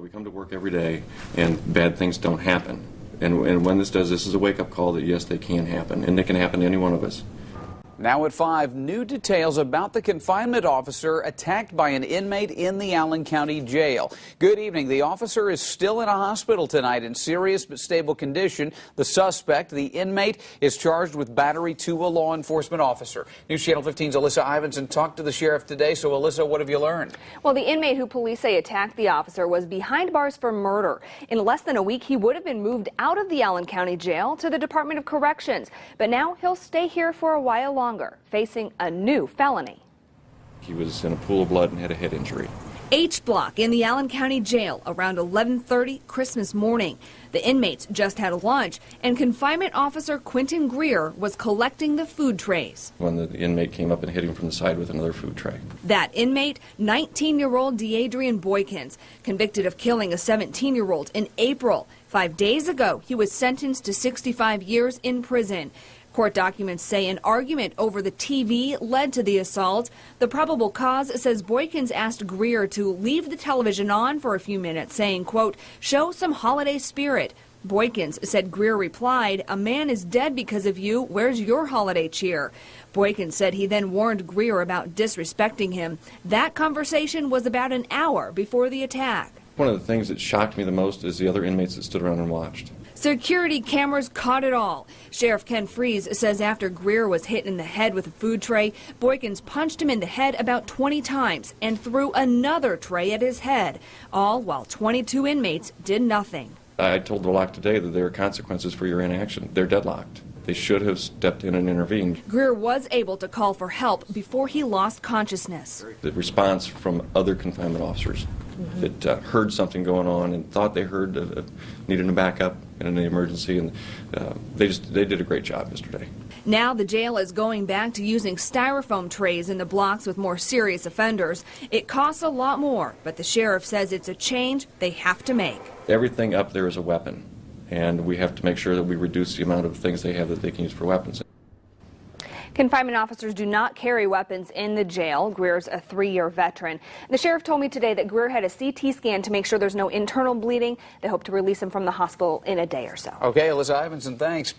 We come to work every day and bad things don't happen. And when this is a wake-up call that yes, they can happen, and they can happen to any one of us. Now at 5, new details about the confinement officer attacked by an inmate in the Allen County Jail. Good evening. The officer is still in a hospital tonight in serious but stable condition. The suspect, the inmate, is charged with battery to a law enforcement officer. News Channel 15's Alyssa Ivinson talked to the sheriff today. So, Alyssa, what have you learned? Well, the inmate who police say attacked the officer was behind bars for murder. In less than a week, he would have been moved out of the Allen County Jail to the Department of Corrections. But now he'll stay here for a while longer, facing a new felony. He was in a pool of blood and had a head injury. H block in the Allen County Jail around 11:30 Christmas morning. The inmates just had lunch, and confinement officer Quentin Greer was collecting the food trays When the inmate came up and hit him from the side with another food tray. That inmate, 19-year-old Deadrian Boykins, convicted of killing a 17-year-old in April. 5 days ago, he was sentenced to 65 years in prison. Court documents say an argument over the TV led to the assault. The probable cause says Boykins asked Greer to leave the television on for a few minutes, saying, quote, "Show some holiday spirit." Boykins said Greer replied, "A man is dead because of you. Where's your holiday cheer?" Boykins said he then warned Greer about disrespecting him. That conversation was about an hour before the attack. One of the things that shocked me the most is the other inmates that stood around and watched. Security cameras caught it all. Sheriff Ken Freeze says after Greer was hit in the head with a food tray, Boykins punched him in the head about 20 times and threw another tray at his head, all while 22 inmates did nothing. I told the lock today that there are consequences for your inaction. They're deadlocked. They should have stepped in and intervened. Greer was able to call for help before he lost consciousness. The response from other confinement officers that heard something going on and thought they heard needed a backup in an emergency, and they did a great job yesterday. Now the jail is going back to using styrofoam trays in the blocks with more serious offenders. It costs a lot more, but the sheriff says it's a change they have to make. Everything up there is a weapon, and we have to make sure that we reduce the amount of things they have that they can use for weapons. Confinement officers do not carry weapons in the jail. Greer's a 3-year veteran. The sheriff told me today that Greer had a CT scan to make sure there's no internal bleeding. They hope to release him from the hospital in a day or so. Okay, Alyssa Ivinson, thanks.